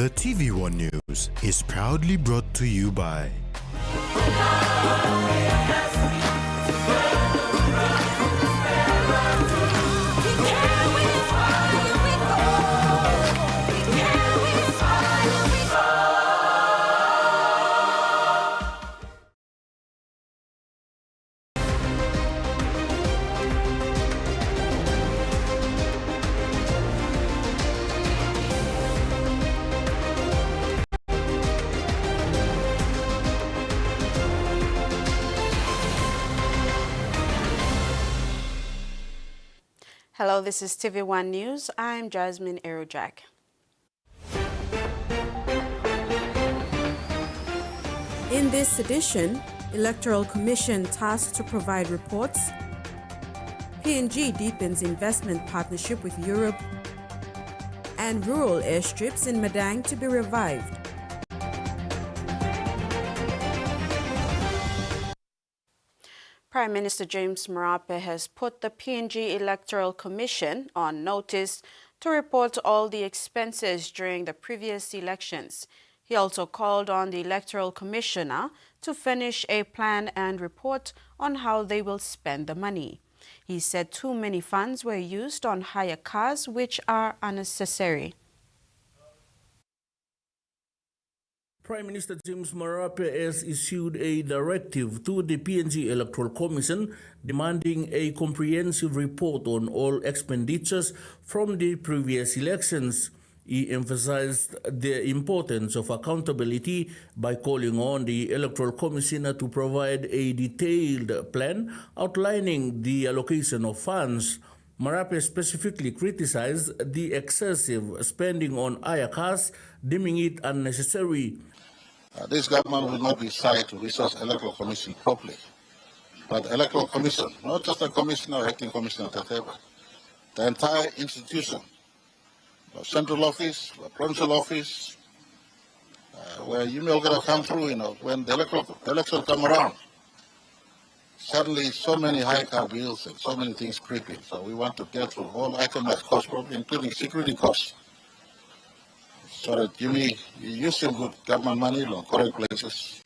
The TVWAN News is proudly brought to you by Hello, this is TVWAN News. I'm Jasmine Aerojak. In this edition, Electoral Commission tasked to provide reports, PNG deepens investment partnership with Europe, and rural airstrips in Madang to be revived. Prime Minister James Marape has put the PNG Electoral Commission on notice to report all the expenses during the previous elections. He also called on the Electoral Commissioner to finish a plan and report on how they will spend the money. He said too many funds were used on hire cars, which are unnecessary. Prime Minister James Marape has issued a directive to the PNG Electoral Commission demanding a comprehensive report on all expenditures from the previous elections. He emphasized the importance of accountability by calling on the Electoral Commissioner to provide a detailed plan outlining the allocation of funds. Marape specifically criticized the excessive spending on hire cars, deeming it unnecessary. This government will not be shy to resource Electoral Commission properly. But Electoral Commission, not just the commissioner or acting commissioner, the entire institution, the central office, the provincial office, where email going to come through, when the election come around. Suddenly, so many high car bills and so many things creeping. So we want to get through all itemized costs, probably including security costs, so that you use some good government money on correct places,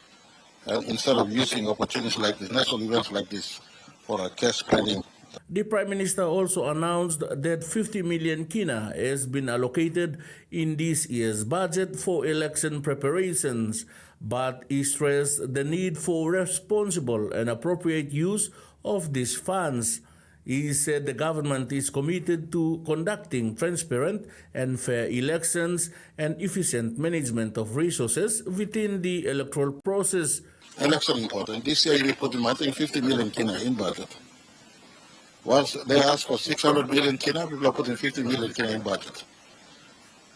instead of using opportunities like this, national events like this, for a cash spending. The Prime Minister also announced that 50 million kina has been allocated in this year's budget for election preparations, but he stressed the need for responsible and appropriate use of these funds. He said the government is committed to conducting transparent and fair elections and efficient management of resources within the electoral process. Election important. This year we put in, I think, 50 million kina in budget. Once they asked for 600 million kina, people are putting 50 million kina in budget.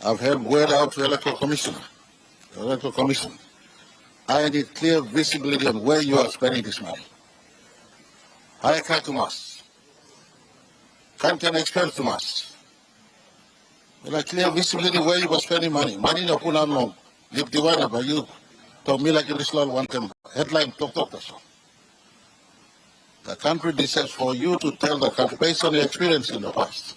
I've had word out to the Electoral Commission. I need clear visibility on where you are spending this money. Hire car to us. Can expense to us. Clear visibility where you are spending money. Money na po namin TVWAN ba you to me like this law one time headline talk. The country deserves for you to tell the country based on your experience in the past.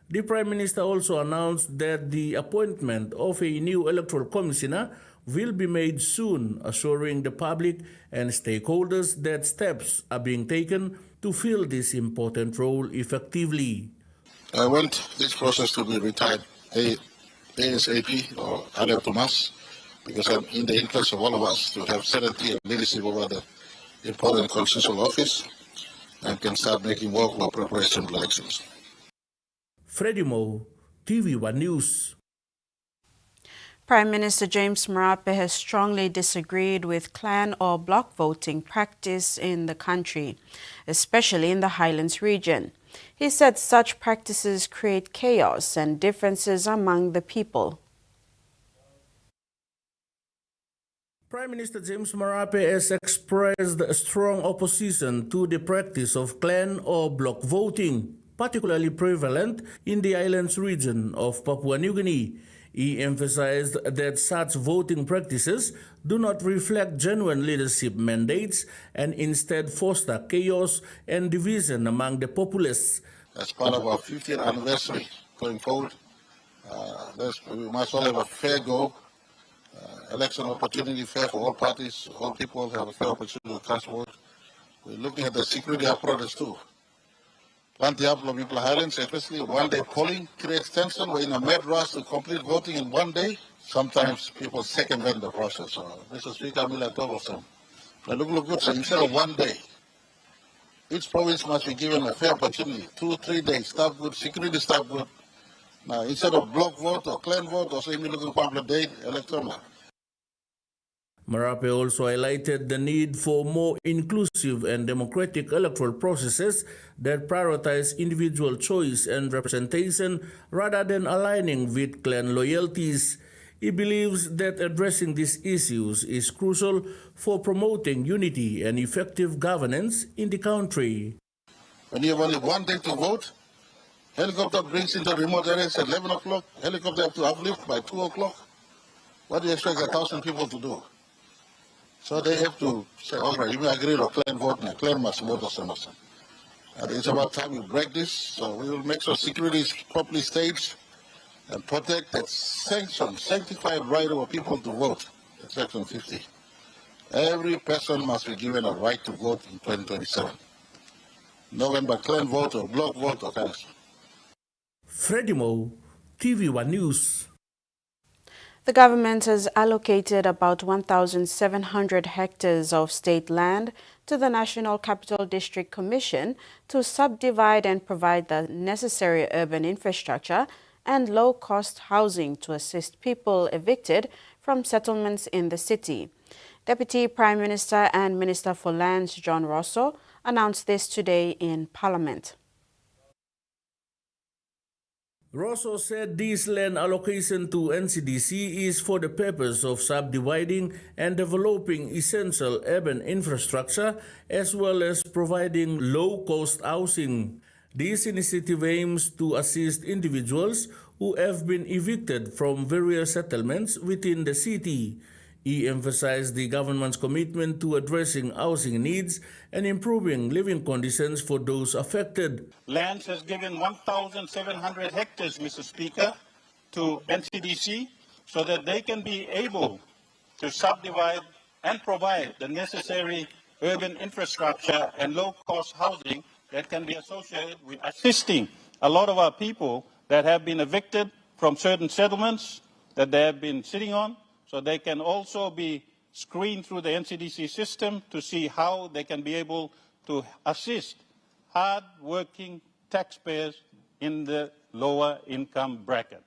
The Prime Minister also announced that the appointment of a new electoral commissioner will be made soon, assuring the public and stakeholders that steps are being taken to fill this important role effectively. I want this process to be retired ASAP or added to us, because I'm in the interest of all of us to have certainty and leadership over the important constitutional office and can start making work for preparation for elections. Freddie Mo, TVWAN News. Prime Minister James Marape has strongly disagreed with clan or block voting practice in the country, especially in the Highlands region. He said such practices create chaos and differences among the people. Prime Minister James Marape has expressed strong opposition to the practice of clan or block voting, particularly prevalent in the Highlands region of Papua New Guinea. He emphasized that such voting practices do not reflect genuine leadership mandates and instead foster chaos and division among the populace. As part of our 50th anniversary going forward, We must all have a fair go. Election opportunity fair for all parties. All people have a fair opportunity to cast vote. We're looking at the security apparatus too. Plenty of people Highlands, especially one-day polling creates tension. We're in a mad rush to complete voting in one day. Sometimes people circumvent the process. So, Mr. Speaker, I'm like some. Look good. So instead of one day, each province must be given a fair opportunity. 2-3 days, staff good, security staff good. Now, instead of block vote or clan vote or saying looking complete day, electoral. Marape also highlighted the need for more inclusive and democratic electoral processes that prioritize individual choice and representation rather than aligning with clan loyalties. He believes that addressing these issues is crucial for promoting unity and effective governance in the country. When you have only one day to vote, helicopter brings into remote areas at 11 o'clock, helicopter have to uplift by 2 o'clock. What do you expect 1,000 people to do? So they have to say, all right, you may agree to clan vote now. Clan must vote or something. And it's about time we break this, so we will make sure security is properly staged and protect that sanctified right of people to vote. That's Section 50. Every person must be given a right to vote in 2027. November clan vote or block vote or cancel. Freddie Mo, TVWAN News. The government has allocated about 1,700 hectares of state land to the National Capital District Commission to subdivide and provide the necessary urban infrastructure and low-cost housing to assist people evicted from settlements in the city. Deputy Prime Minister and Minister for Lands John Rosso announced this today in Parliament. Rosso said this land allocation to NCDC is for the purpose of subdividing and developing essential urban infrastructure as well as providing low-cost housing. This initiative aims to assist individuals who have been evicted from various settlements within the city. He emphasized the government's commitment to addressing housing needs and improving living conditions for those affected. Lands has given 1,700 hectares, Mr. Speaker, to NCDC so that they can be able to subdivide and provide the necessary urban infrastructure and low-cost housing that can be associated with assisting a lot of our people that have been evicted from certain settlements that they have been sitting on. So they can also be screened through the NCDC system to see how they can be able to assist hard-working taxpayers in the lower income bracket.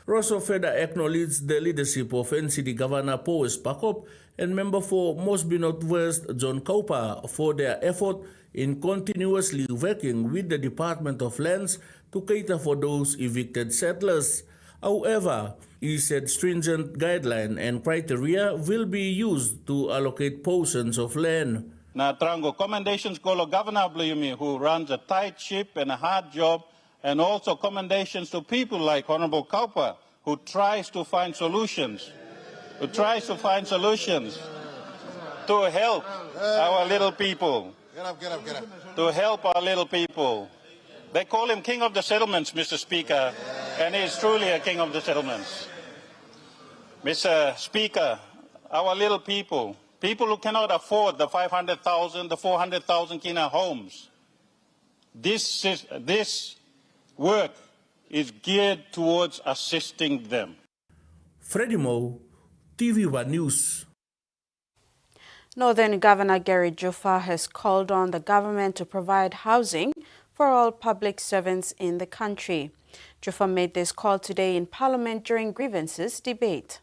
Rosso further acknowledged the leadership of NCD Governor Powes Pakop and Member for Mosby Northwest John Kaupa for their effort in continuously working with the Department of Lands to cater for those evicted settlers. However, he said stringent guidelines and criteria will be used to allocate portions of land. Na Trango, commendations go to Governor Blumi, who runs a tight ship and a hard job, and also commendations to people like Honorable Kaupa, who tries to find solutions, to help our little people. To help our little people. They call him King of the Settlements, Mr. Speaker, and he is truly a King of the Settlements. Mr. Speaker, our little people, people who cannot afford the 500,000, the 400,000 kina homes, this work is geared towards assisting them. Freddie Mo, TVWAN News. Northern Governor Gary Juffa has called on the government to provide housing for all public servants in the country. Juffa made this call today in Parliament during grievances debate.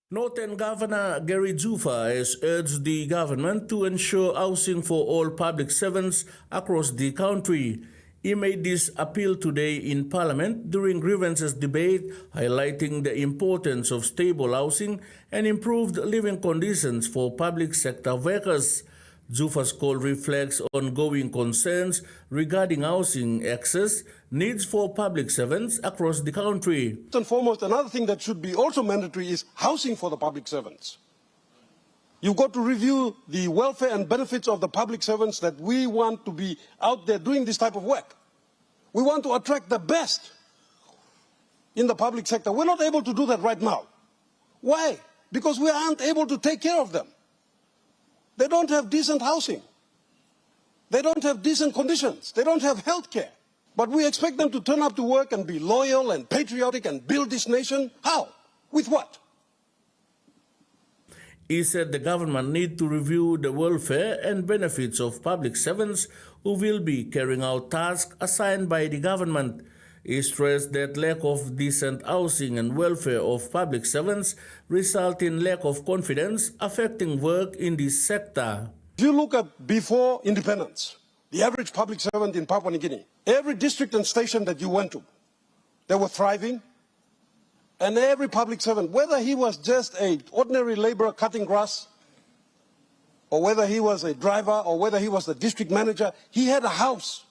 Northern Governor Gary Juffa has urged the government to ensure housing for all public servants across the country. He made this appeal today in Parliament during grievances debate, highlighting the importance of stable housing and improved living conditions for public sector workers. Juffa's call reflects ongoing concerns regarding housing access needs for public servants across the country. First and foremost, another thing that should be also mandatory is housing for the public servants. You've got to review the welfare and benefits of the public servants that we want to be out there doing this type of work. We want to attract the best in the public sector. We're not able to do that right now. Why? Because we aren't able to take care of them. They don't have decent housing. They don't have decent conditions. They don't have health care. But we expect them to turn up to work and be loyal and patriotic and build this nation. How? With what? He said the government need to review the welfare and benefits of public servants who will be carrying out tasks assigned by the government. He stressed that lack of decent housing and welfare of public servants result in lack of confidence affecting work in this sector. If you look at before independence, the average public servant in Papua New Guinea, every district and station that you went to, they were thriving. And every public servant, whether he was just an ordinary laborer cutting grass, or whether he was a driver, or whether he was the district manager, he had a house.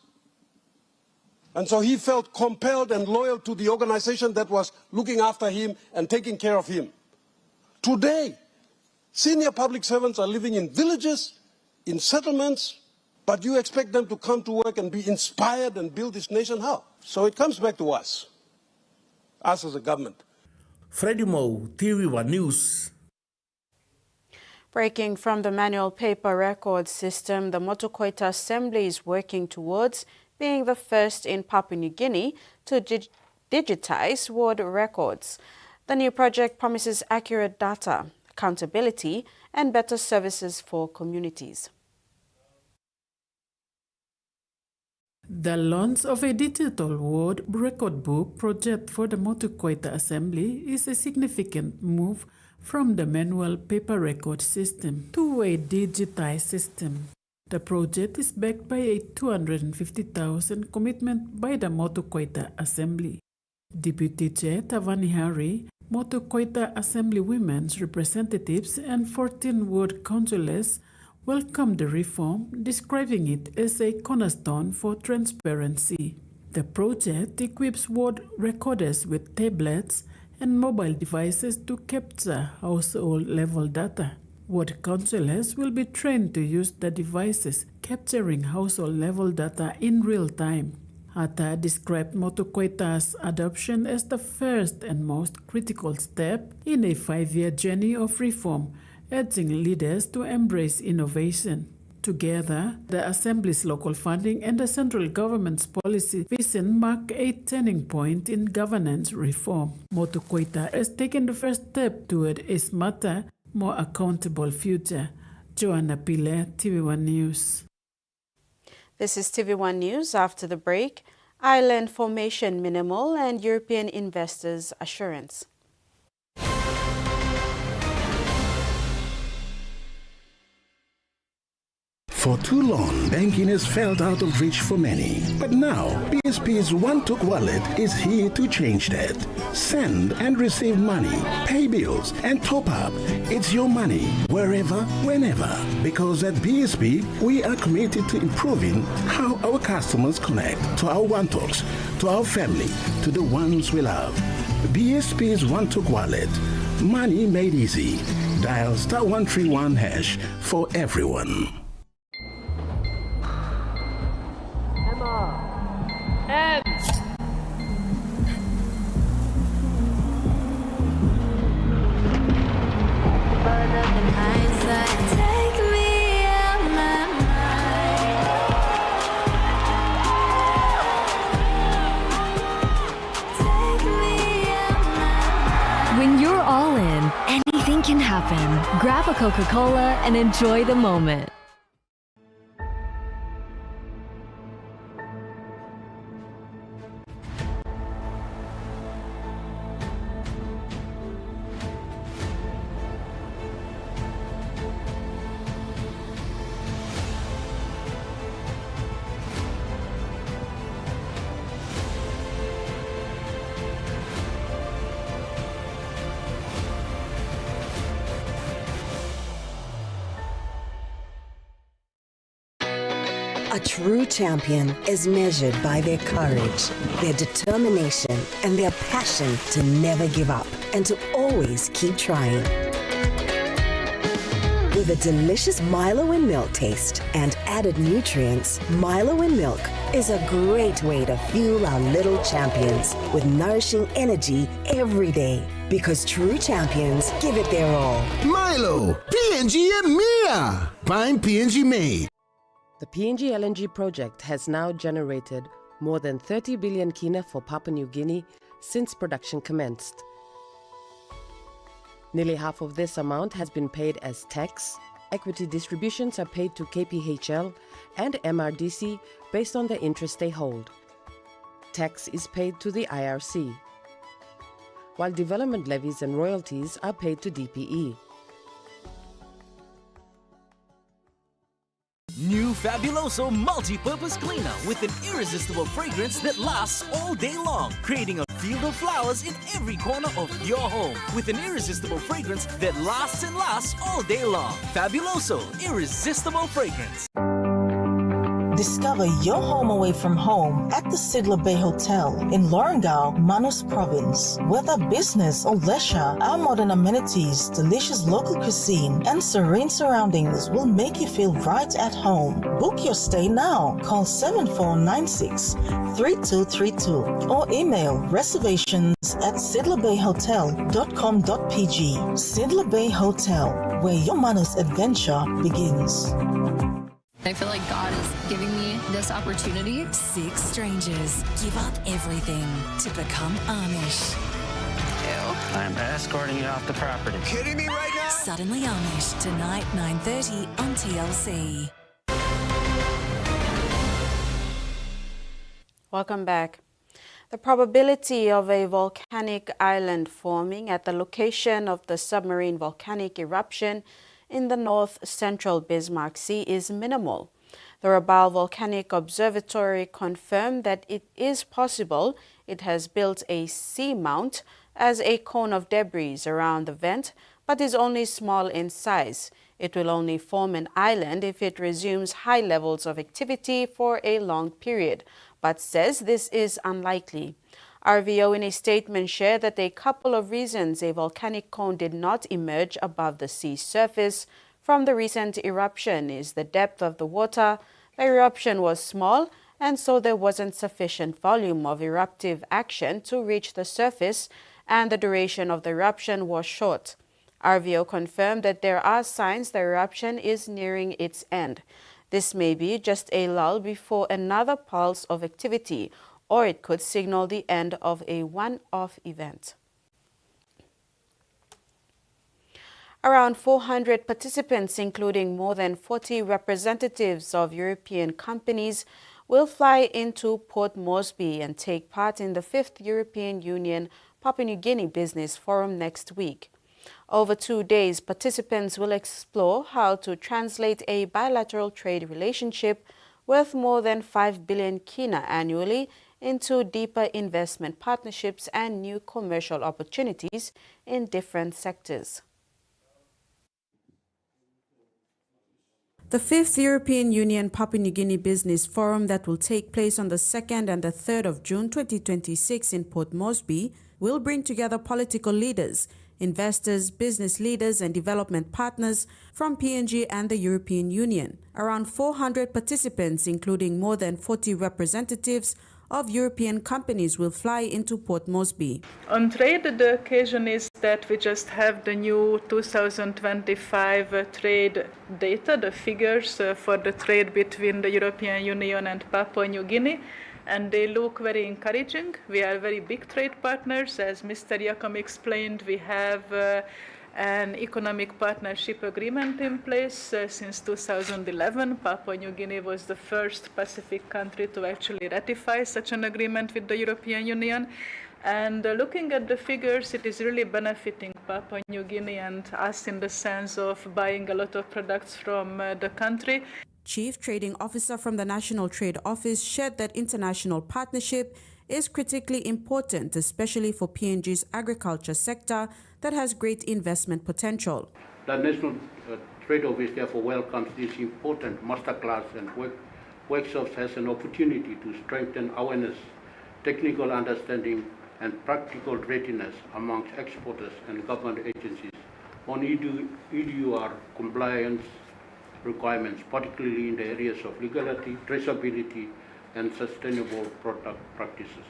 And so he felt compelled and loyal to the organization that was looking after him and taking care of him. Today, senior public servants are living in villages, in settlements, but you expect them to come to work and be inspired and build this nation? How? So it comes back to us as a government. Freddie Moe, TVWAN News. Breaking from the manual paper record system, the Motukoita Assembly is working towards being the first in Papua New Guinea to digitize world records. The new project promises accurate data, accountability, and better services for communities. The launch of a digital world record book project for the Motukoita Assembly is a significant move from the manual paper record system to a digitized system. The project is backed by a 250,000 commitment by the Motukoita Assembly. Deputy Chair Tavani Hari, Motukoita Assembly women's representatives, and 14 ward councillors welcomed the reform, describing it as a cornerstone for transparency. The project equips ward recorders with tablets and mobile devices to capture household-level data. Ward councillors will be trained to use the devices capturing household-level data in real time. Hatta described Motukoita's adoption as the first and most critical step in a 5-year journey of reform, urging leaders to embrace innovation. Together, the Assembly's local funding and the central government's policy vision mark a turning point in governance reform. Motukoita has taken the first step toward a smarter, more accountable future. Joanna Pile, TVWAN News. This is TVWAN News. After the break, island formation minimal and European investors' assurance. For too long, banking has felt out of reach for many. But now, BSP's One-Took Wallet is here to change that. Send and receive money, pay bills, and top up. It's your money, wherever, whenever. Because at BSP, we are committed to improving how our customers connect to our One-Talks, to our family, to the ones we love. BSP's One-Took Wallet. Money made easy. Dial *131# for everyone. When you're all in, anything can happen. Grab a Coca-Cola and enjoy the moment. A true champion is measured by their courage, their determination, and their passion to never give up and to always keep trying. With a delicious Milo in Milk taste and added nutrients, Milo in Milk is a great way to fuel our little champions with nourishing energy every day. Because true champions give it their all. Milo, PNG and Mia. Prime PNG made. The PNG LNG project has now generated more than 30 billion kina for Papua New Guinea since production commenced. Nearly half of this amount has been paid as tax. Equity distributions are paid to KPHL and MRDC based on the interest they hold. Tax is paid to the IRC, while development levies and royalties are paid to DPE. New Fabuloso Multi-Purpose Cleaner with an irresistible fragrance that lasts all day long, creating a field of flowers in every corner of your home with an irresistible fragrance that lasts and lasts all day long. Fabuloso Irresistible Fragrance. Discover your home away from home at the Sidla Bay Hotel in Lorengau, Manus Province. Whether business or leisure, our modern amenities, delicious local cuisine, and serene surroundings will make you feel right at home. Book your stay now. Call 7496-3232 or email reservations@sidlabayhotel.com.pg. Sidla Bay Hotel, where your Manus adventure begins. I feel like God is giving me this opportunity. 6 strangers give up everything to become Amish. Ew. I'm escorting you off the property. Kidding me right now? Suddenly Amish, tonight 9:30 on TLC. Welcome back. The probability of a volcanic island forming at the location of the submarine volcanic eruption in the north-central Bismarck Sea is minimal. The Rabaul Volcanic Observatory confirmed that it is possible it has built a seamount as a cone of debris around the vent, but is only small in size. It will only form an island if it resumes high levels of activity for a long period, but says this is unlikely. RVO in a statement shared that a couple of reasons a volcanic cone did not emerge above the sea surface from the recent eruption is the depth of the water. The eruption was small, and so there wasn't sufficient volume of eruptive action to reach the surface, and the duration of the eruption was short. RVO confirmed that there are signs the eruption is nearing its end. This may be just a lull before another pulse of activity, or it could signal the end of a one-off event. Around 400 participants, including more than 40 representatives of European companies, will fly into Port Moresby and take part in the 5th European Union Papua New Guinea Business Forum next week. Over 2 days, participants will explore how to translate a bilateral trade relationship worth more than 5 billion kina annually into deeper investment partnerships and new commercial opportunities in different sectors. The 5th European Union Papua New Guinea Business Forum that will take place on the 2nd and the 3rd of June 2026 in Port Moresby will bring together political leaders, investors, business leaders and development partners from PNG and the European Union. Around 400 participants, including more than 40 representatives of European companies, will fly into Port Moresby. On trade, the occasion is that we just have the new 2025 trade data, the figures for the trade between the European Union and Papua New Guinea, and they look very encouraging. We are very big trade partners. As Mr. Yakum explained, we have an economic partnership agreement in place since 2011. Papua New Guinea was the first Pacific country to actually ratify such an agreement with the European Union. And looking at the figures, it is really benefiting Papua New Guinea and us in the sense of buying a lot of products from the country. Chief Trading Officer from the National Trade Office shared that international partnership is critically important, especially for PNG's agriculture sector that has great investment potential. The National Trade Office therefore welcomes this important masterclass and workshops as an opportunity to strengthen awareness, technical understanding and practical readiness amongst exporters and government agencies on EDUR compliance requirements, particularly in the areas of legality, traceability, and sustainable product practices.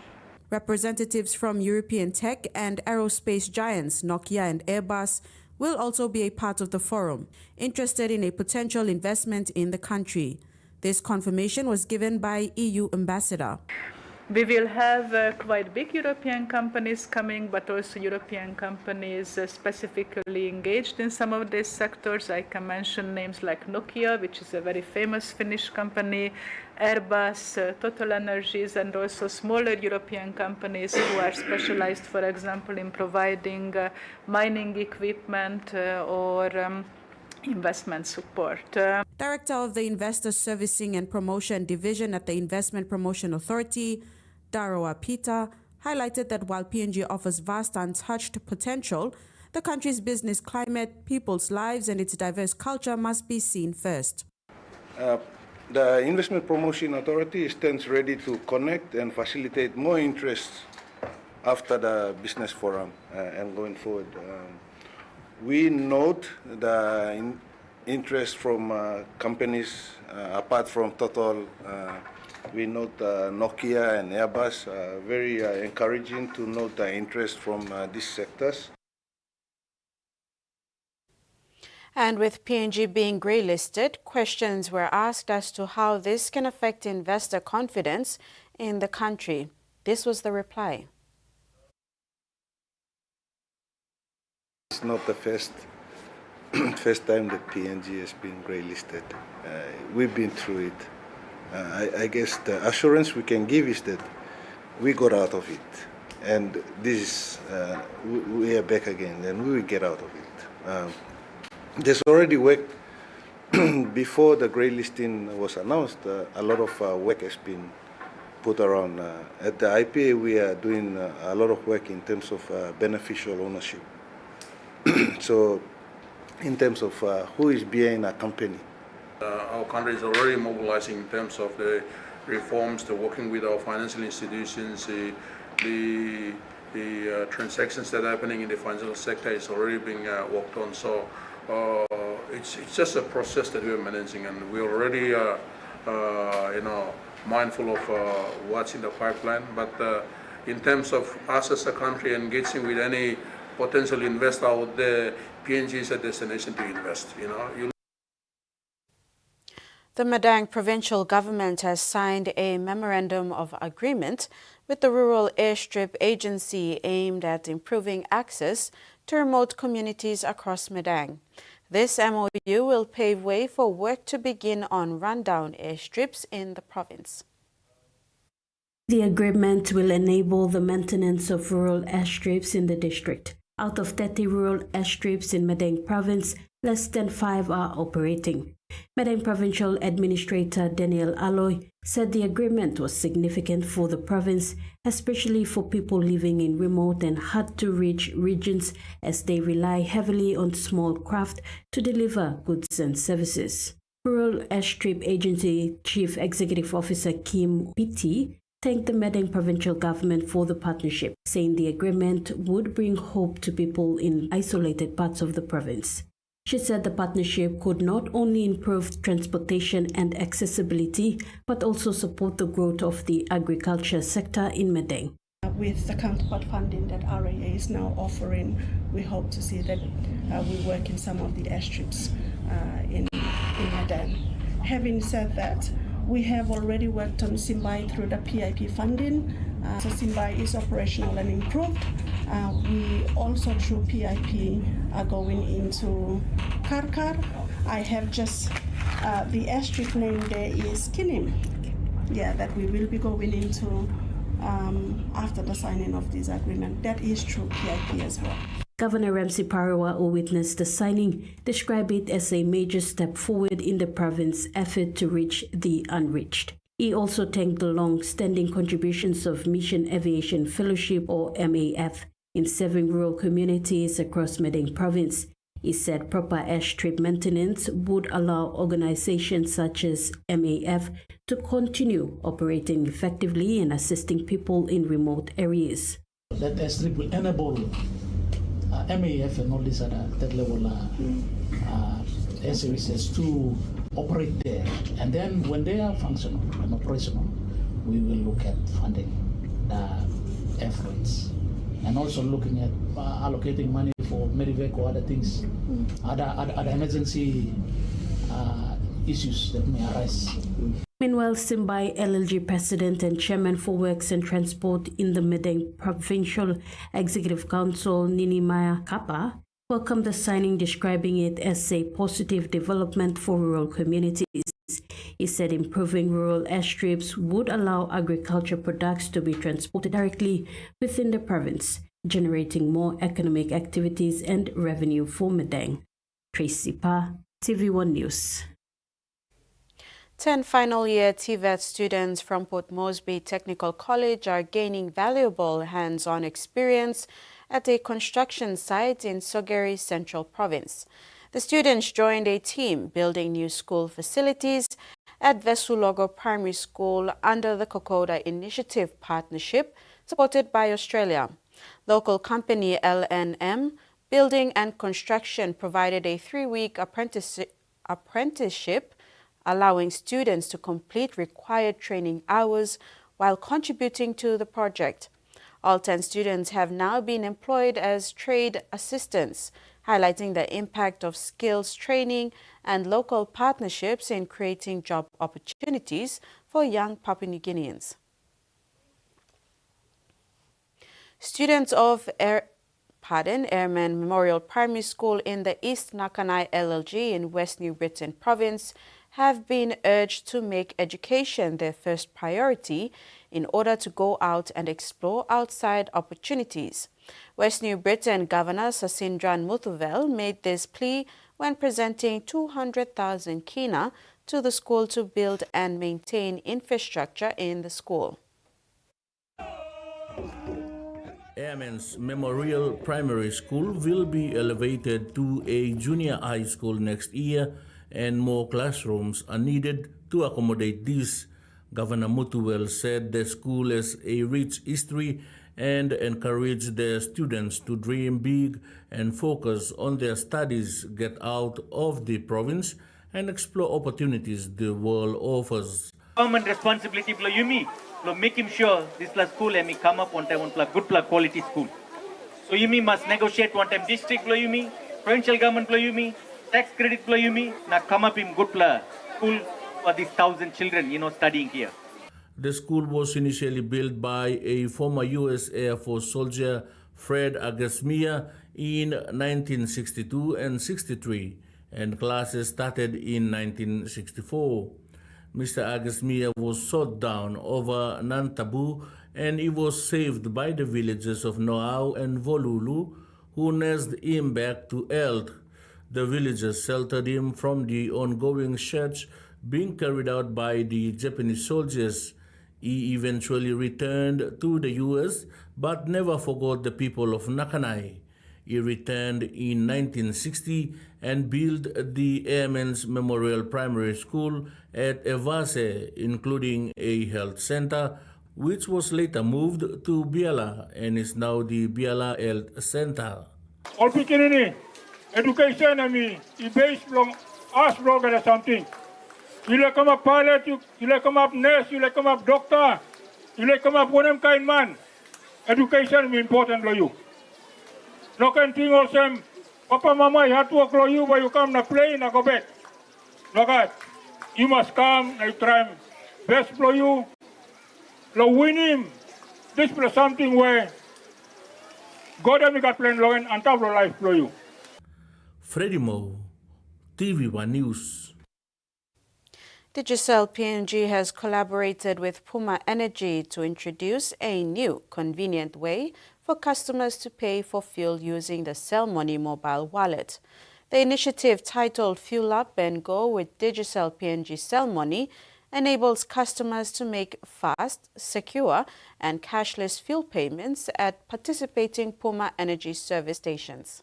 Representatives from European tech and aerospace giants Nokia and Airbus will also be a part of the forum, interested in a potential investment in the country. This confirmation was given by EU ambassador. We will have quite big European companies coming, but also European companies specifically engaged in some of these sectors. I can mention names like Nokia, which is a very famous Finnish company, Airbus, Total Energies, and also smaller European companies who are specialized, for example, in providing mining equipment or investment support. Director of the Investor Servicing and Promotion Division at the Investment Promotion Authority, Darawa Peter, highlighted that while PNG offers vast untouched potential, the country's business climate, people's lives, and its diverse culture must be seen first. The Investment Promotion Authority stands ready to connect and facilitate more interest after the business forum and going forward. We note the interest from companies apart from Total. We note Nokia and Airbus. Very encouraging to note the interest from these sectors. And with PNG being grey-listed, questions were asked as to how this can affect investor confidence in the country. This was the reply. It's not the first time that PNG has been grey-listed. We've been through it. I guess the assurance we can give is that we got out of it, and this is we are back again, and we will get out of it. There's already work before the grey listing was announced. A lot of work has been put around. At the IPA, we are doing a lot of work in terms of beneficial ownership. So, in terms of who is behind a company. Our country is already mobilizing in terms of the reforms, the working with our financial institutions, the transactions that are happening in the financial sector is already being worked on. So it's just a process that we're managing, and we're already mindful of what's in the pipeline. But in terms of us as a country engaging with any potential investor out there, PNG is a destination to invest. The Madang provincial government has signed a memorandum of agreement with the Rural Airstrip Agency aimed at improving access to remote communities across Madang. This MOU will pave way for work to begin on rundown airstrips in the province. The agreement will enable the maintenance of rural airstrips in the district. Out of 30 rural airstrips in Madang province, less than 5 are operating. Madang Provincial Administrator Daniel Aloy said the agreement was significant for the province, especially for people living in remote and hard-to-reach regions as they rely heavily on small craft to deliver goods and services. Rural Airstrip Agency Chief Executive Officer Kim Pitti thanked the Madang provincial government for the partnership, saying the agreement would bring hope to people in isolated parts of the province. She said the partnership could not only improve transportation and accessibility, but also support the growth of the agriculture sector in Madang. With the counterpart funding that RAA is now offering, we hope to see that we work in some of the airstrips in Madang. Having said that, we have already worked on Simbai through the PIP funding. So Simbai is operational and improved. We also through PIP are going into Karkar. I have just the airstrip name there is Kinim. Yeah, that we will be going into after the signing of this agreement. That is through PIP as well. Governor Ramsey Parawa, who witnessed the signing, described it as a major step forward in the province's effort to reach the unreached. He also thanked the long-standing contributions of Mission Aviation Fellowship, or MAF, in serving rural communities across Madang province. He said proper airstrip maintenance would allow organizations such as MAF to continue operating effectively and assisting people in remote areas. That airstrip will enable MAF and all these other third level air services to operate there. And then when they are functional and operational, we will look at funding the efforts and also looking at allocating money for Medivac or other things, other emergency issues that may arise. Meanwhile, Simbai LLG President and Chairman for Works and Transport in the Medang Provincial Executive Council, Nini Maya Kappa, welcomed the signing, describing it as a positive development for rural communities. He said improving rural airstrips would allow agriculture products to be transported directly within the province, generating more economic activities and revenue for Medang. Tracy Pa, TV1 News. 10 final year TVET students from Port Moresby Technical College are gaining valuable hands-on experience at a construction site in Sogeri Central Province. The students joined a team building new school facilities at Vesulogo Primary School under the Kokoda Initiative Partnership supported by Australia. Local company LNM Building and Construction provided a 3-week apprenticeship allowing students to complete required training hours while contributing to the project. All 10 students have now been employed as trade assistants, highlighting the impact of skills training and local partnerships in creating job opportunities for young Papua New Guineans. Students of Airman Memorial Primary School in the East Nakanai LLG in West New Britain Province have been urged to make education their first priority in order to go out and explore outside opportunities. West New Britain Governor Sasindran Muthuvel made this plea when presenting 200,000 kina to the school to build and maintain infrastructure in the school. Airman's Memorial Primary School will be elevated to a junior high school next year, and more classrooms are needed to accommodate this. Governor Muthuvel said the school has a rich history and encouraged their students to dream big and focus on their studies, get out of the province, and explore opportunities the world offers. Government responsibility below Yumi, making sure this school and me come up on time on good quality school. So Yumi must negotiate one time district below Yumi, provincial government below Yumi, tax credit below Yumi, now come up in good school for these 1,000 children, studying here. The school was initially built by a former U.S. Air Force soldier, Fred Agasmia, in 1962 and 63, and classes started in 1964. Mr. Agasmia was shot down over Nantabu, and he was saved by the villagers of Noau and Volulu, who nursed him back to health. The villagers sheltered him from the ongoing search being carried out by the Japanese soldiers. He eventually returned to the U.S., but never forgot the people of Nakanai. He returned in 1960 and built the Airmen's Memorial Primary School at Evase, including a health center, which was later moved to Biala and is now the Biala Health Center. All beginning, education, is based on us blogger or something. You like come up pilot, you like come up nurse, you like come up doctor, you like come up one kind man. Education is important for you. No can think also, Papa, Mama, you have to work for you, but you come to play and go back. No, God, you must come and try best for you. No win him. This is something where God has got plan on top of life for you. Freddie Mo, TV1 News. Digicel PNG has collaborated with Puma Energy to introduce a new convenient way for customers to pay for fuel using the Cell Money mobile wallet. The initiative, titled Fuel Up and Go with Digicel PNG Cell Money, enables customers to make fast, secure, and cashless fuel payments at participating Puma Energy service stations.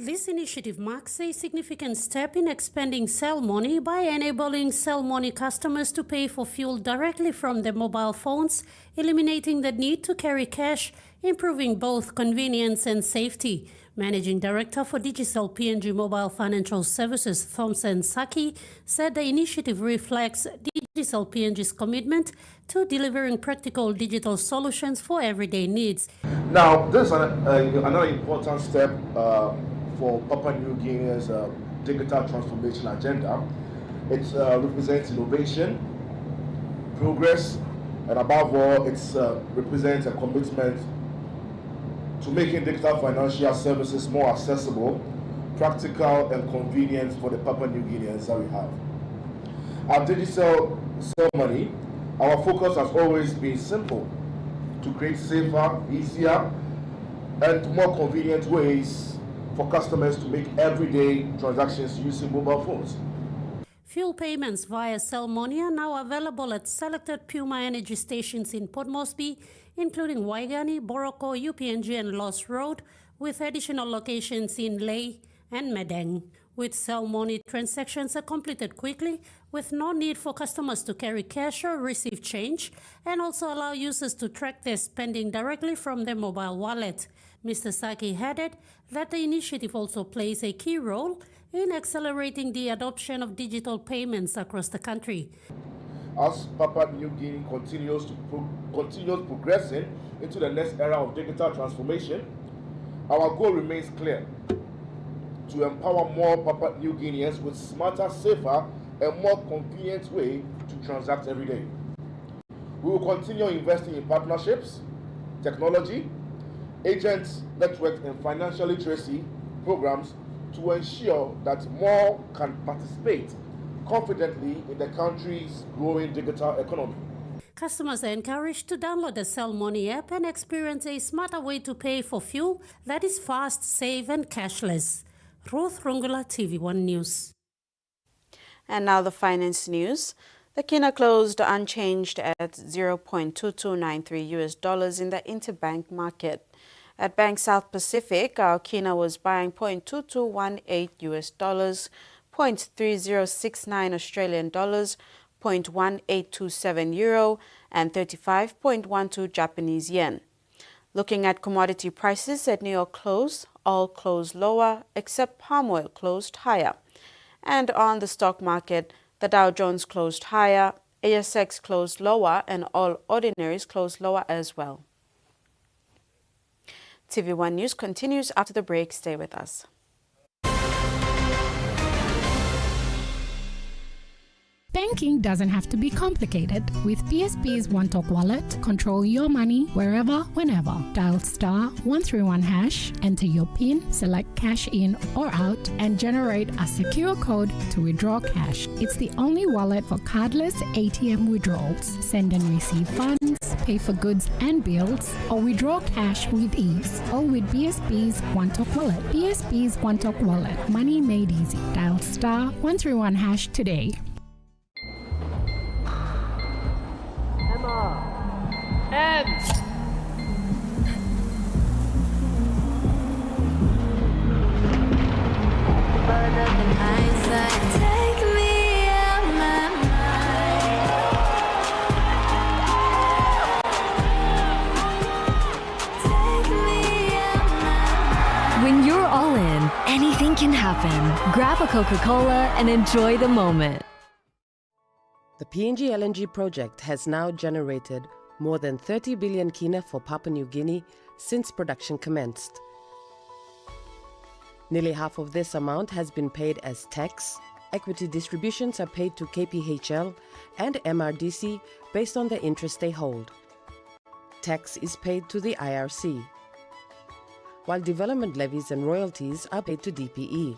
This initiative marks a significant step in expanding Cell Money by enabling Cell Money customers to pay for fuel directly from their mobile phones, eliminating the need to carry cash, improving both convenience and safety. Managing Director for Digital PNG Mobile Financial Services, Thompson Saki, said the initiative reflects Digital PNG's commitment to delivering practical digital solutions for everyday needs. Now, this is another important step for Papua New Guinea's digital transformation agenda. It represents innovation, progress, and above all, it represents a commitment to making digital financial services more accessible, practical, and convenient for the Papua New Guineans that we have. At Digital Cell Money, our focus has always been simple: to create safer, easier, and more convenient ways for customers to make everyday transactions using mobile phones. Fuel payments via Cell Money are now available at selected Puma Energy stations in Port Moresby, including Waigani, Boroko, UPNG and Lost Road, with additional locations in Lae and Madang. With Cell Money, transactions are completed quickly, with no need for customers to carry cash or receive change, and also allow users to track their spending directly from their mobile wallet. Mr. Saki added that the initiative also plays a key role in accelerating the adoption of digital payments across the country. As Papua New Guinea continues progressing into the next era of digital transformation, our goal remains clear: to empower more Papua New Guineans with smarter, safer, and more convenient way to transact every day. We will continue investing in partnerships, technology, agents, networks, and financial literacy programs to ensure that more can participate confidently in the country's growing digital economy. Customers are encouraged to download the Cell Money app and experience a smarter way to pay for fuel that is fast, safe, and cashless. Ruth Rungula, TVWAN News. And now the finance news. The kina closed unchanged at $0.2293 in the interbank market. At Bank South Pacific, our kina was buying $0.2218 $0.3069 Australian dollars, $0.1827 euro, and 35.12 Japanese yen. Looking at commodity prices at New York close, all closed lower except palm oil closed higher. And on the stock market, the Dow Jones closed higher, ASX closed lower, and all ordinaries closed lower as well. TV1 News continues after the break. Stay with us. Banking doesn't have to be complicated. With PSB's OneTalk Wallet, control your money wherever, whenever. Dial *131#, enter your PIN, select cash in or out, and generate a secure code to withdraw cash. It's the only wallet for cardless ATM withdrawals. Send and receive funds, pay for goods and bills, or withdraw cash with ease. All with PSB's OneTalk Wallet. PSB's OneTalk Wallet. Money made easy. Dial *131# today. And take me out my mind. Take me out my mind. When you're all in, anything can happen. Grab a Coca-Cola and enjoy the moment. The PNG LNG project has now generated more than 30 billion kina for Papua New Guinea since production commenced. Nearly half of this amount has been paid as tax. Equity distributions are paid to KPHL and MRDC based on the interest they hold. Tax is paid to the IRC, while development levies and royalties are paid to DPE.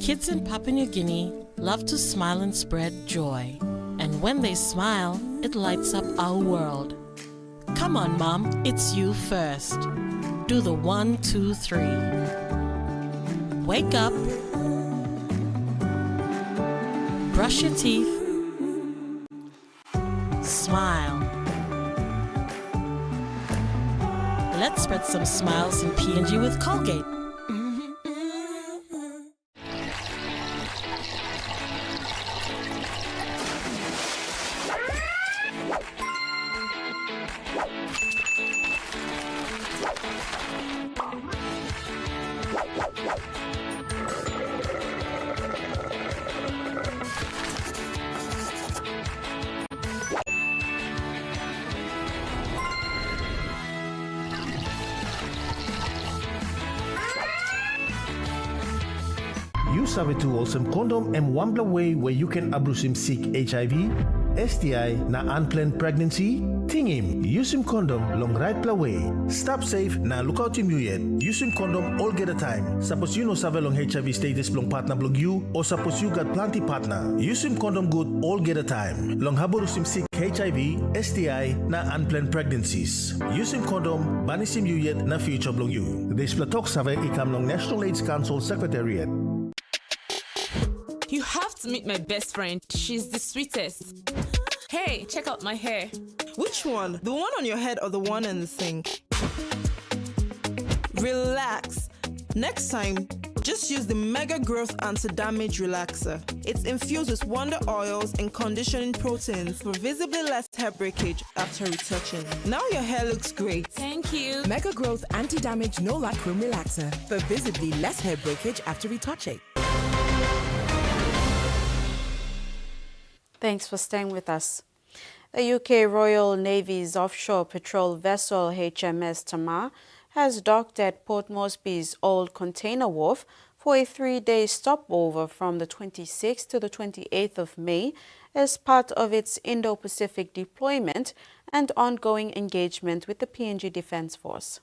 Kids in Papua New Guinea love to smile and spread joy. And when they smile, it lights up our world. Come on, Mom, it's you first. Do the 1, 2, 3. Wake up. Brush your teeth. Smile. Let's spread some smiles in PNG with Colgate. You sabi to awesome condom and one way where you can abuse him sick HIV, STI na unplanned pregnancy. Ting him, use him condom long right way. Stop safe na look out him you yet. Use him condom all get a time. Suppose you know sabe long HIV status long partner blog you or suppose you got plenty partner. Use him condom good all get a time. Long haborus him sick HIV, STI na unplanned pregnancies. Use him condom banis him you yet na future blog you. This platok sabe ikam long National AIDS Council Secretariat. You have to meet my best friend. She's the sweetest. Hey, check out my hair. Which one? The one on your head or the one in the sink? Relax. Next time, just use the Mega Growth Anti-Damage Relaxer. It's infused with wonder oils and conditioning proteins for visibly less hair breakage after retouching. Now your hair looks great. Thank you. Mega Growth Anti-Damage No Lacquer Relaxer for visibly less hair breakage after retouching. Thanks for staying with us. The UK Royal Navy's offshore patrol vessel HMS Tamar has docked at Port Moresby's Old Container Wharf for a 3-day stopover from the 26th to the 28th of May as part of its Indo-Pacific deployment and ongoing engagement with the PNG Defence Force.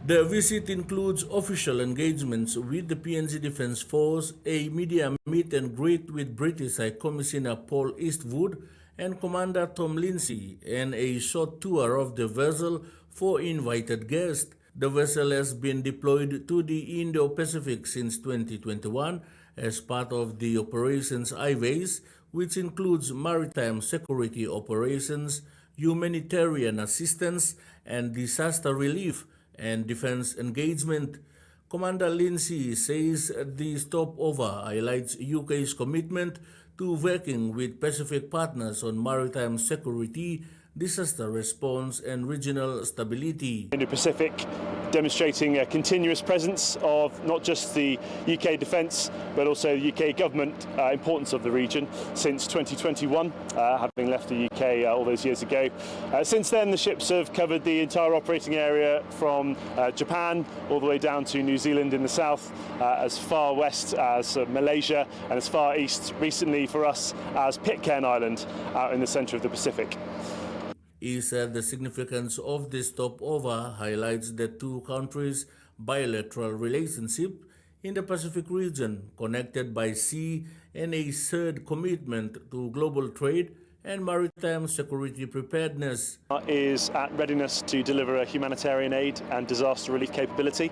The visit includes official engagements with the PNG Defence Force, a media meet and greet with British High Commissioner Paul Eastwood and Commander Tom Lindsay, and a short tour of the vessel for invited guests. The vessel has been deployed to the Indo-Pacific since 2021 as part of the Operations IVAS, which includes maritime security operations, humanitarian assistance, and disaster relief and defense engagement. Commander Lindsay says the stopover highlights UK's commitment to working with Pacific partners on maritime security, disaster response, and regional stability. Indo-Pacific, demonstrating a continuous presence of not just the UK defence but also the UK government importance of the region since 2021, having left the UK all those years ago. Since then, the ships have covered the entire operating area from Japan all the way down to New Zealand in the south, as far west as Malaysia, and as far east recently for us as Pitcairn Island out in the centre of the Pacific. He said the significance of this stopover highlights the two countries' bilateral relationship in the Pacific region, connected by sea, and a shared commitment to global trade and maritime security preparedness. Is at readiness to deliver a humanitarian aid and disaster relief capability.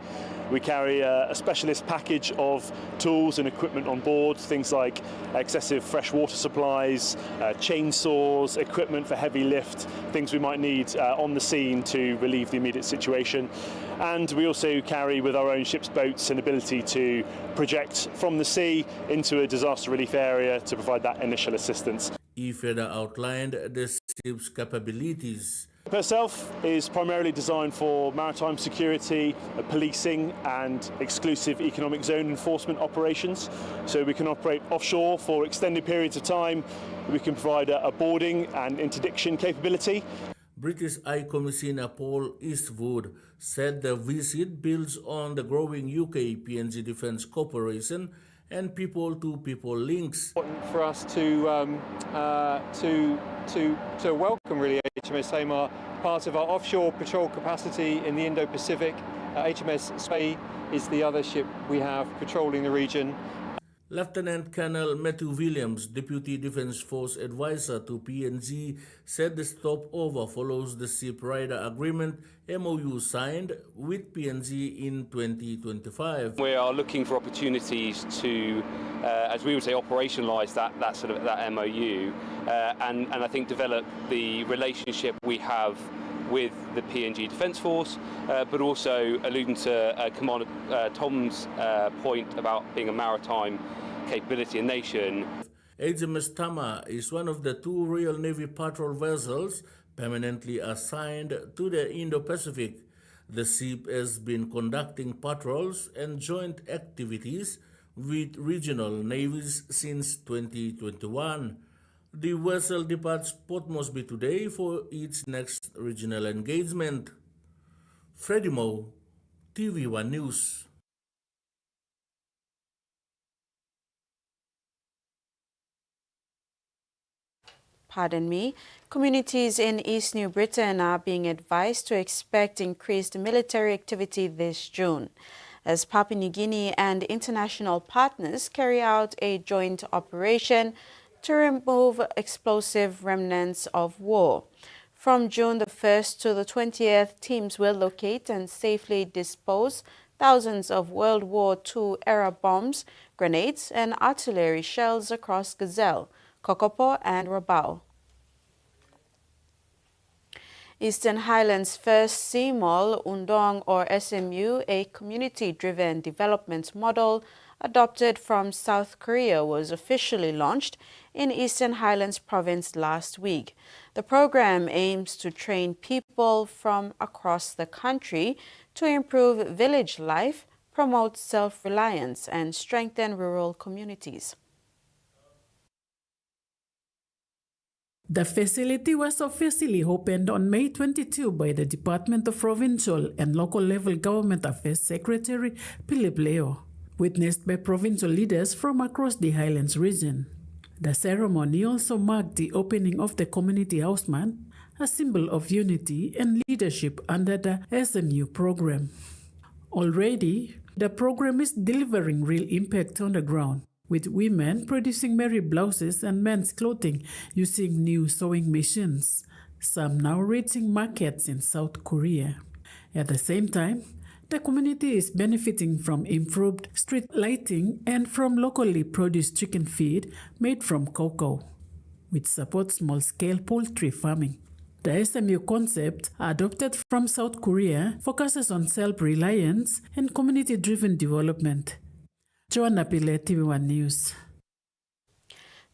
We carry a specialist package of tools and equipment on board, things like excessive fresh water supplies, chainsaws, equipment for heavy lift, things we might need on the scene to relieve the immediate situation. And we also carry with our own ship's boats an ability to project from the sea into a disaster relief area to provide that initial assistance. He further outlined the ship's capabilities. The itself is primarily designed for maritime security, policing and exclusive economic zone enforcement operations. So we can operate offshore for extended periods of time. We can provide a boarding and interdiction capability. British High Commissioner Paul Eastwood said the visit builds on the growing UK-PNG defence cooperation and people-to-people links. For us to welcome really HMS Tamar, part of our offshore patrol capacity in the Indo-Pacific. HMS Sway is the other ship we have patrolling the region. Lieutenant Colonel Matthew Williams, Deputy Defence Force Advisor to PNG, said the stopover follows the Ship Rider Agreement MOU signed with PNG in 2025. We are looking for opportunities to, as we would say, operationalise that MOU, and I think develop the relationship we have with the PNG Defence Force, but also alluding to Commander Tom's point about being a maritime capability and nation. HMS Tama is one of the two Royal Navy patrol vessels permanently assigned to the Indo-Pacific. The ship has been conducting patrols and joint activities with regional navies since 2021. The vessel departs Port Moresby today for its next regional engagement. Freddie Moe, TVWAN News. Pardon me, communities in East New Britain are being advised to expect increased military activity this June, as Papua New Guinea and international partners carry out a joint operation to remove explosive remnants of war. From June the 1st to the 20th, teams will locate and safely dispose thousands of World War II-era bombs, grenades, and artillery shells across Gazelle, Kokopo and Rabaul. Eastern Highlands' first CMOL, Undong or SMU, a community-driven development model adopted from South Korea, was officially launched in Eastern Highlands Province last week. The program aims to train people from across the country to improve village life, promote self-reliance, and strengthen rural communities. The facility was officially opened on May 22 by the Department of Provincial and Local Level Government Affairs Secretary Philip Leo, witnessed by provincial leaders from across the Highlands region. The ceremony also marked the opening of the community houseman, a symbol of unity and leadership under the SMU program. Already, the program is delivering real impact on the ground, with women producing merry blouses and men's clothing using new sewing machines, some now reaching markets in South Korea. At the same time, the community is benefiting from improved street lighting and from locally produced chicken feed made from cocoa, which supports small-scale poultry farming. The SMU concept, adopted from South Korea, focuses on self-reliance and community-driven development. Joanna Pile, TVWAN News.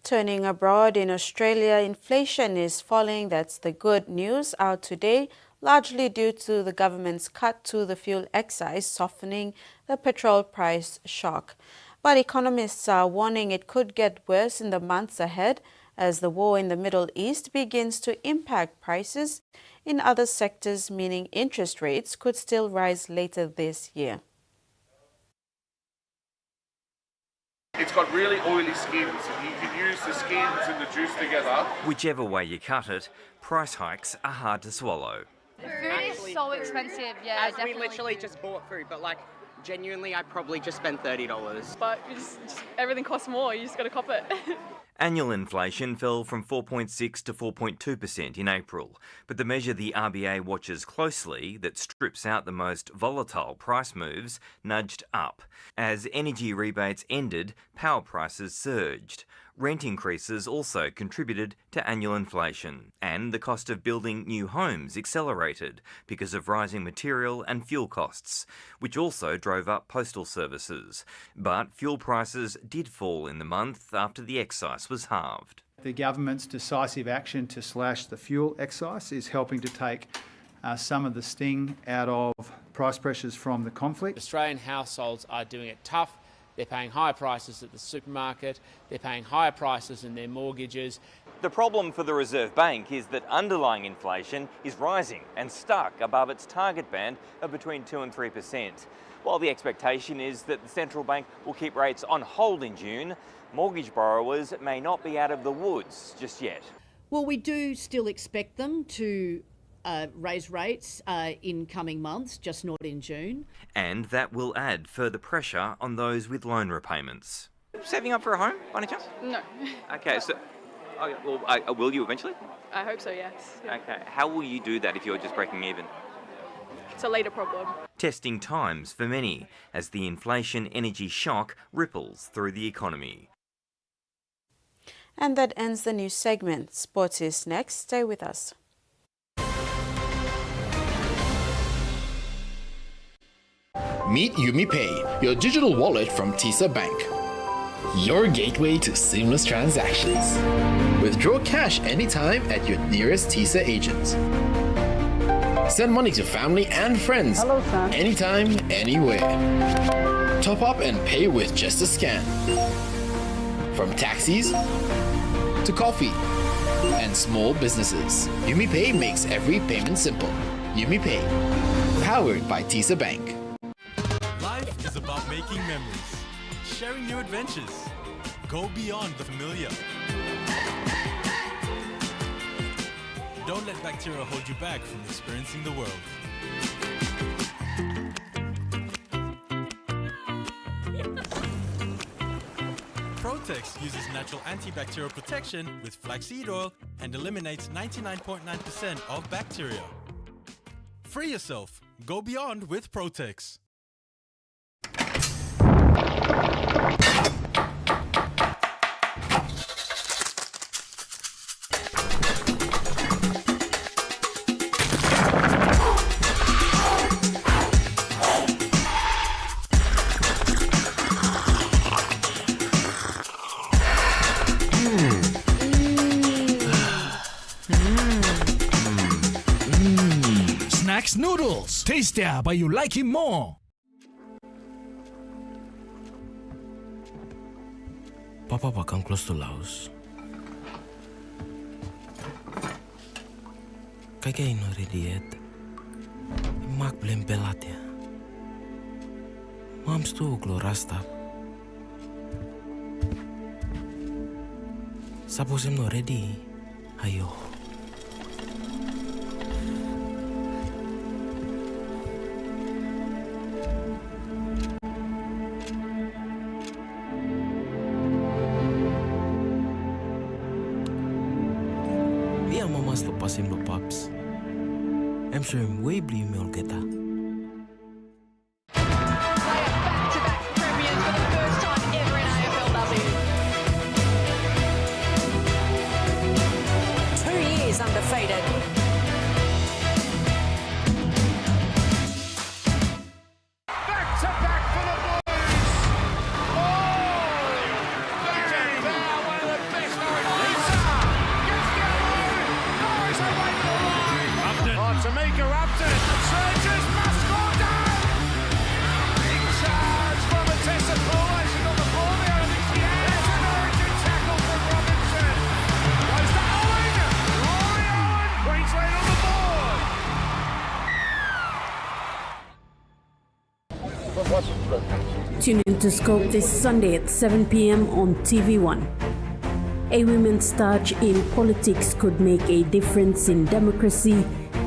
Turning abroad, in Australia, inflation is falling. That's the good news out today, largely due to the government's cut to the fuel excise, softening the petrol price shock. But economists are warning it could get worse in the months ahead as the war in the Middle East begins to impact prices in other sectors, meaning interest rates could still rise later this year. It's got really oily skins. You can use the skins and the juice together. Whichever way you cut it, price hikes are hard to swallow. The food is so expensive, yeah, As definitely. we literally just bought food, but like, genuinely, I probably just spent $30. But everything costs more, you just gotta cop it. Annual inflation fell from 4.6 to 4.2% in April, but the measure the RBA watches closely, that strips out the most volatile price moves, nudged up. As energy rebates ended, power prices surged. Rent increases also contributed to annual inflation, and the cost of building new homes accelerated because of rising material and fuel costs, which also drove up postal services. But fuel prices did fall in the month after the excise was halved. The government's decisive action to slash the fuel excise is helping to take some of the sting out of price pressures from the conflict. Australian households are doing it tough. They're paying higher prices at the supermarket, they're paying higher prices in their mortgages. The problem for the Reserve Bank is that underlying inflation is rising and stuck above its target band of between 2 and 3%. While the expectation is that the central bank will keep rates on hold in June, mortgage borrowers may not be out of the woods just yet. Well, we do still expect them to raise rates in coming months, just not in June. And that will add further pressure on those with loan repayments. Saving up for a home, by any chance? No. Okay, so will you eventually? I hope so, yes. Yeah. Okay, how will you do that if you're just breaking even? It's a later problem. Testing times for many as the inflation energy shock ripples through the economy. And that ends the news segment. Sports is next. Stay with us. Meet UmiPay, your digital wallet from TISA Bank. Your gateway to seamless transactions. Withdraw cash anytime at your nearest TISA agent. Send money to family and friends anytime, anywhere. Top up and pay with just a scan. From taxis to coffee and small businesses, UmiPay makes every payment simple. UmiPay, powered by TISA Bank. Life is about making memories, sharing new adventures. Go beyond the familiar. Don't let bacteria hold you back from experiencing the world. Protex uses natural antibacterial protection with flaxseed oil and eliminates 99.9% of bacteria. Free yourself. Go beyond with Protex. Snacks noodles. Tastier, but you like it more. Papa bakang close to Laos. Kaya ino ready yet. Mak blem pelat ya. Mams tu klo rasta. Suppose I'm not ready. Ayo. Lepas him lo paps. I'm sure him way blue meal kita. Back-to-back premiers for the first time ever in AFLW. 2 years undefeated. Back-to-back for the Blues. Oh, very bad. One of the best. Lisa gets the other. Goes away the line. Oh, Tamika Upton. Surges must go down. Big charge from Tessa Paula. She got the ball there. I think she has an origin tackle from Robinson. Goes to Owen. Rory Owen. Queensland on the board. Tune in to Scope this Sunday at 7 p.m. on TVWAN. A women's touch in politics could make a difference in democracy,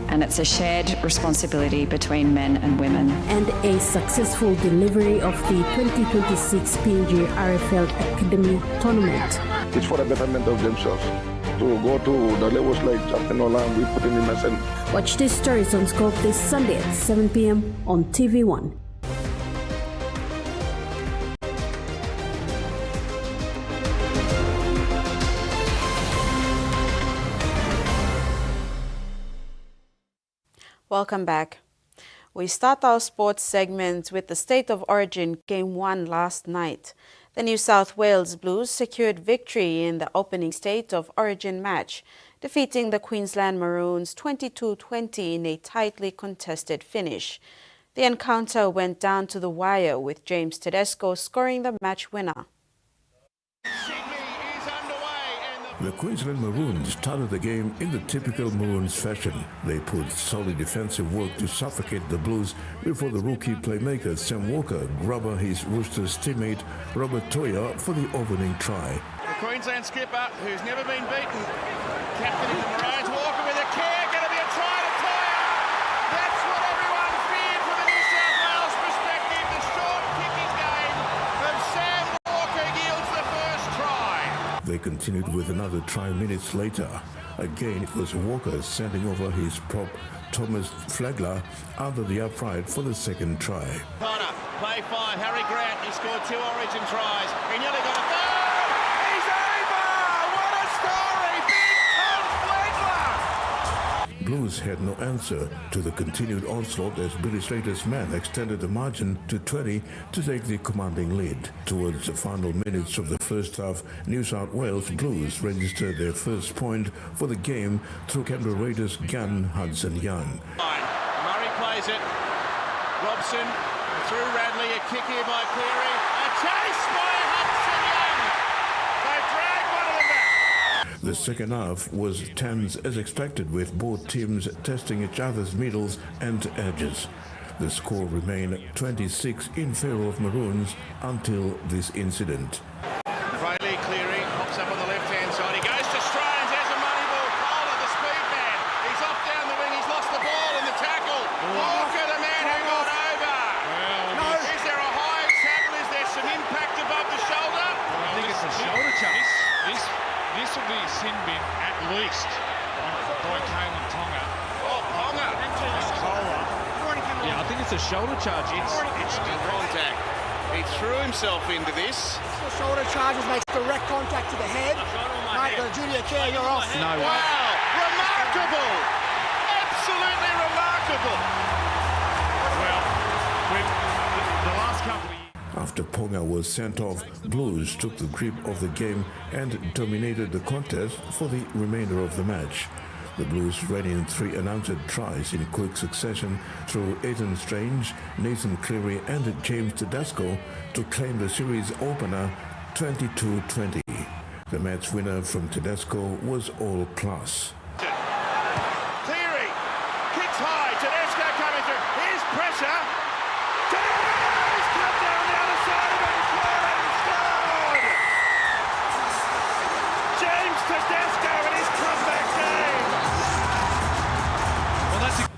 and it's a shared responsibility between men and women. And a successful delivery of the 2026 PNG RFL Academy Tournament. It's for the betterment of themselves. To go to the levels like Japenola, we put in the lesson. Watch these stories on Scope this Sunday at 7 p.m. on TVWAN. Welcome back. We start our sports segment with the State of Origin Game 1 last night. The New South Wales Blues secured victory in the opening State of Origin match, defeating the Queensland Maroons 22-20 in a tightly contested finish. The encounter went down to the wire, with James Tedesco scoring the match winner. The Queensland Maroons started the game in the typical Maroons fashion. They put solid defensive work to suffocate the Blues before the rookie playmaker Sam Walker grabbed his Roosters teammate Robert Toya for the opening try. The Queensland skipper, who's never been beaten, captain of the Maroons, Walker with a care, going to be a try to Toya. That's what everyone feared from the New South Wales perspective. The short kicking game of Sam Walker yields the first try. They continued with another try minutes later. Again, it was Walker sending over his prop Thomas Flagler under the upright for the second try. Connor, play 5, Harry Grant, he scored 2 Origin tries. He nearly got a third. He's over! What a story! Big Tom Flagler! Blues had no answer to the continued onslaught as Billy Slater's men extended the margin to 20 to take the commanding lead. Towards the final minutes of the first half, New South Wales Blues registered their first point for the game through Canberra Raiders gun Hudson Young. Murray plays it. Robson through Radley. A kick here by Cleary. A chase by Hudson Young. They drag one of them back. The second half was tense as expected, with both teams testing each other's middles and edges. The score remained 26 in favour of Maroons until this incident. Riley Cleary pops up on the left-hand side. He goes to Strines. There's a money ball. Kohler, the speed man. He's off down the wing. He's lost the ball in the tackle. Look at the man who got over. No. Is there a high tackle? Is there some impact above the shoulder? I think it's a shoulder charge. This will be a sin bin at least by Kalen Tonga. Oh, Ponga. Yeah, I think it's a shoulder charge. It's contact. He threw himself into this. The shoulder charges makes direct contact to the head. Mate, got a duty of care, you're off. No. Wow, remarkable. Absolutely remarkable. Well, with the last couple of years. After Ponga was sent off, Blues took the grip of the game and dominated the contest for the remainder of the match. The Blues ran in 3 unanswered tries in quick succession through Aidan Strange, Nathan Cleary and James Tedesco to claim the series opener 22-20. The match winner from Tedesco was all class. Cleary kicks high. Tedesco coming through. Here's pressure. Tedesco's cut down the other side of it and scored. James Tedesco in his comeback game.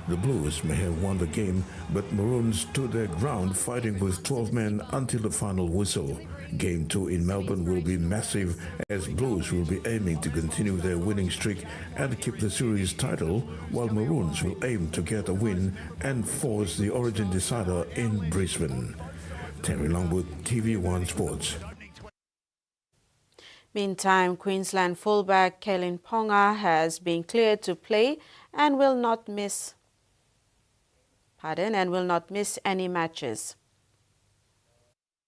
The Blues may have won the game, but Maroons stood their ground fighting with 12 men until the final whistle. Game 2 in Melbourne will be massive as Blues will be aiming to continue their winning streak and keep the series title, while Maroons will aim to get a win and force the Origin decider in Brisbane. Terry Longwood, TV1 Sports. Meantime, Queensland fullback Kalen Ponga has been cleared to play and will not miss any matches.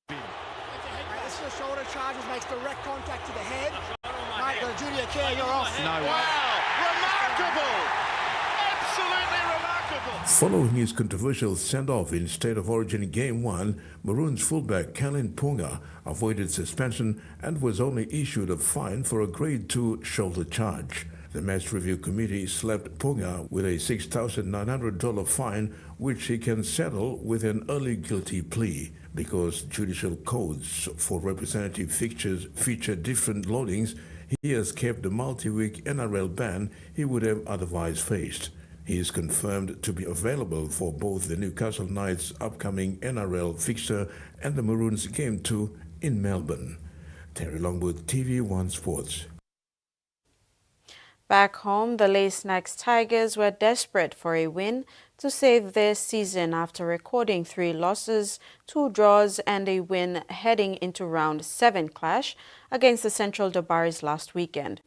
This is a shoulder charges makes direct contact to the head. Mate, got a duty of care, you're off. No. Wow, remarkable. Absolutely remarkable. Following his controversial send-off in State of Origin Game 1, Maroons fullback Kalen Ponga avoided suspension and was only issued a fine for a Grade 2 shoulder charge. The match review committee slapped Ponga with a $6,900 fine, which he can settle with an early guilty plea. Because judicial codes for representative fixtures feature different loadings, he has kept the multi-week NRL ban he would have otherwise faced. He is confirmed to be available for both the Newcastle Knights' upcoming NRL fixture and the Maroons Game 2 in Melbourne. Terry Longwood, TV1 Sports. Back home, the Lace-Next Tigers were desperate for a win to save their season after recording 3 losses, 2 draws and a win heading into round 7 clash against the Central Dabaris last weekend.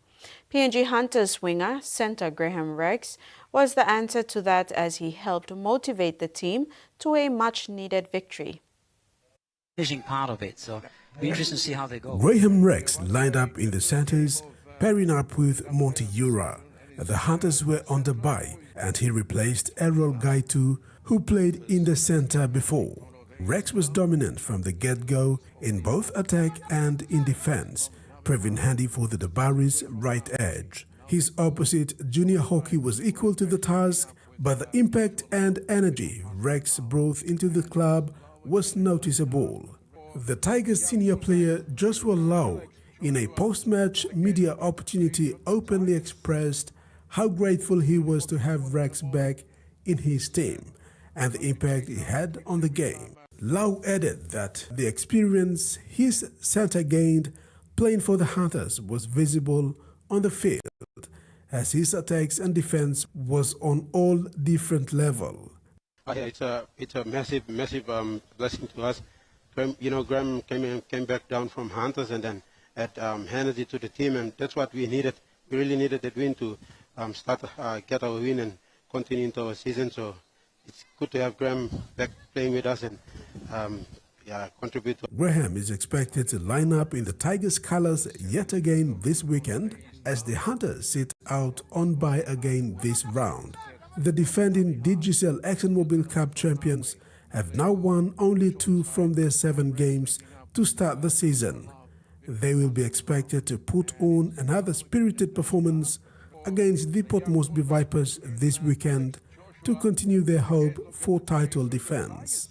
PNG Hunters winger centre Graham Rex was the answer to that as he helped motivate the team to a much-needed victory. Finishing part of it, so it'll be interesting to see how they go. Graham Rex lined up in the centres, pairing up with Monteura. The Hunters were on the bye, and he replaced Errol Gaitu, who played in the centre before. Rex was dominant from the get-go in both attack and in defence, proving handy for the Dabaris' right edge. His opposite, Junior Hockey, was equal to the task, but the impact and energy Rex brought into the club was noticeable. The Tigers' senior player Joshua Lau, in a post-match media opportunity, openly expressed how grateful he was to have Rex back in his team and the impact he had on the game. Lau added that the experience his centre gained playing for the Hunters was visible on the field, as his attacks and defence was on all different levels. It's a massive blessing to us. Graham came back down from Hunters and then handed it to the team, and that's what we needed. We really needed that win to get our win continue into our season. So it's good to have Graham back playing with us and contribute. Graham is expected to line up in the Tigers' colours yet again this weekend as the Hunters sit out on bye again this round. The defending Digicel ExxonMobil Cup champions have now won only 2 from their 7 games to start the season. They will be expected to put on another spirited performance against the Port Moresby Vipers this weekend to continue their hope for title defense.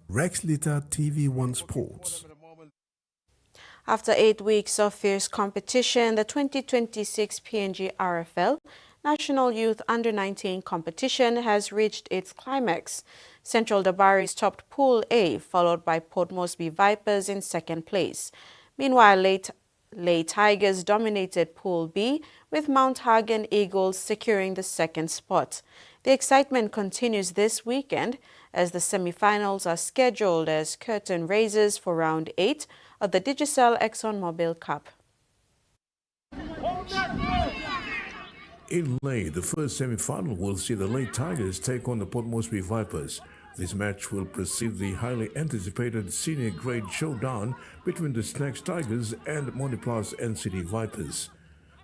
Rex Litter, TV1 Sports. After 8 weeks of fierce competition, the 2026 PNG RFL National Youth Under-19 competition has reached its climax. Central Dabaris topped Pool A, followed by Port Moresby Vipers in second place. Meanwhile, Lay Tigers dominated Pool B, with Mount Hagen Eagles securing the second spot. The excitement continues this weekend as the semi-finals are scheduled as curtain raises for round 8 of the Digicel ExxonMobil Cup. In Lay, the first semi-final will see the Lay Tigers take on the Port Moresby Vipers. This match will precede the highly anticipated senior grade showdown between the Snacks Tigers and Moniplas NCD Vipers.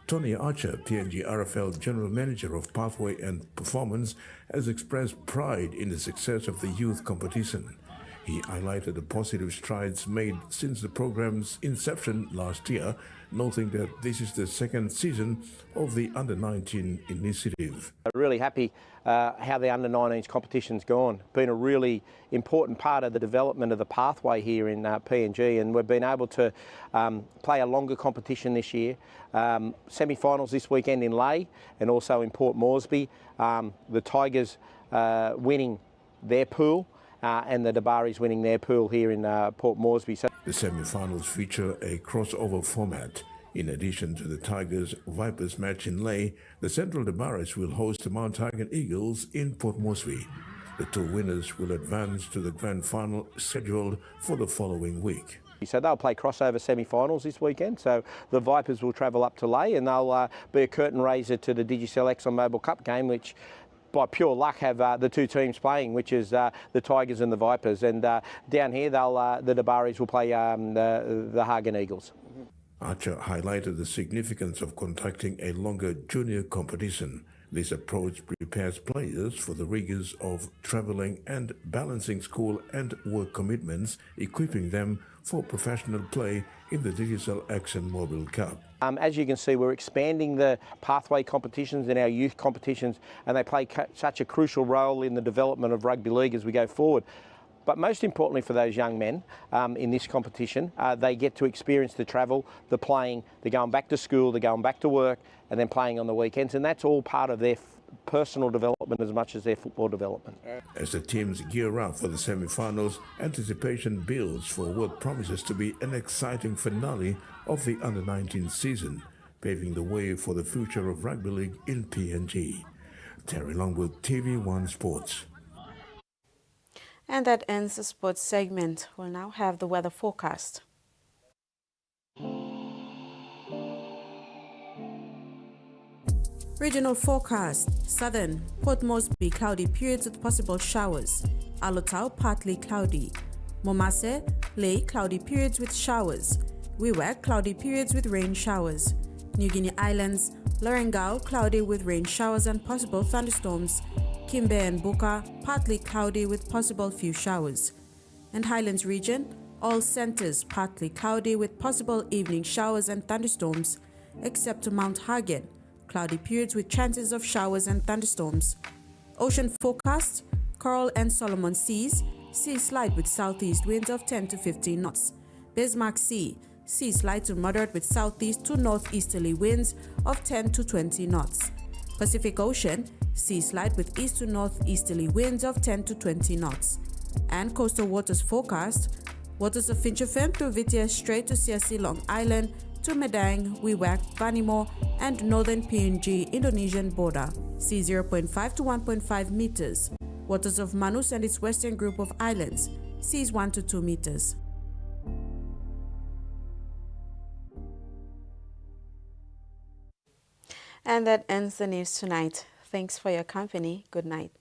Tony Archer, PNG RFL General Manager of Pathway and Performance, has expressed pride in the success of the youth competition. He highlighted the positive strides made since the program's inception last year, noting that this is the second season of the Under-19 initiative. Really happy how the Under-19s competition's gone. Been a really important part of the development of the pathway here in PNG, and we've been able to play a longer competition this year. Semi-finals this weekend in Lay and also in Port Moresby. The Tigers winning their pool. And the Dabaris winning their pool here in Port Moresby. So the semi-finals feature a crossover format. In addition to the Tigers-Vipers match in Lay, the Central Dabaris will host the Mount Hagen Eagles in Port Moresby. The 2 winners will advance to the grand final scheduled for the following week. So they'll play crossover semi-finals this weekend. So the Vipers will travel up to Lay and they'll be a curtain raiser to the Digicel ExxonMobil Cup game, which by pure luck have the 2 teams playing, which is the Tigers and the Vipers. And down here, the Dabaris will play the Hagen Eagles. Archer highlighted the significance of conducting a longer junior competition. This approach prepares players for the rigors of traveling and balancing school and work commitments, equipping them for professional play in the Digicel ExxonMobil Cup. As you can see, we're expanding the pathway competitions and our youth competitions, and they play such a crucial role in the development of rugby league as we go forward. But most importantly for those young men in this competition, they get to experience the travel, the playing, they're going back to school, they're going back to work, and then playing on the weekends, and that's all part of their personal development as much as their football development. As the teams gear up for the semi-finals, anticipation builds for what promises to be an exciting finale of the Under-19 season, paving the way for the future of rugby league in PNG. Terry Longwood, TV1 Sports. And that ends the sports segment. We'll now have the weather forecast. Regional forecast. Southern, Port Moresby, cloudy periods with possible showers. Alotau, partly cloudy. Momase, Lay, cloudy periods with showers. Wewak, cloudy periods with rain showers. New Guinea Islands, Lorengau, cloudy with rain showers and possible thunderstorms. Kimbe and Buka, partly cloudy with possible few showers. And Highlands region, all centers partly cloudy with possible evening showers and thunderstorms, except to Mount Hagen, cloudy periods with chances of showers and thunderstorms. Ocean forecast, Coral and Solomon Seas, sea slight with southeast winds of 10 to 15 knots. Bismarck Sea, sea slight to moderate with southeast to northeasterly winds of 10 to 20 knots. Pacific Ocean, sea slight with east to northeasterly winds of 10 to 20 knots. And coastal waters forecast, waters of Finchefem through Vitia Strait to CSC Long Island to Medang, Wewak, Vanimo, and northern PNG Indonesian border. Sea 0.5 to 1.5 meters. Waters of Manus and its western group of islands. Seas 1 to 2 meters. And that ends the news tonight. Thanks for your company. Good night.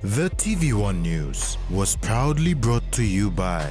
The TVWAN News was proudly brought to you by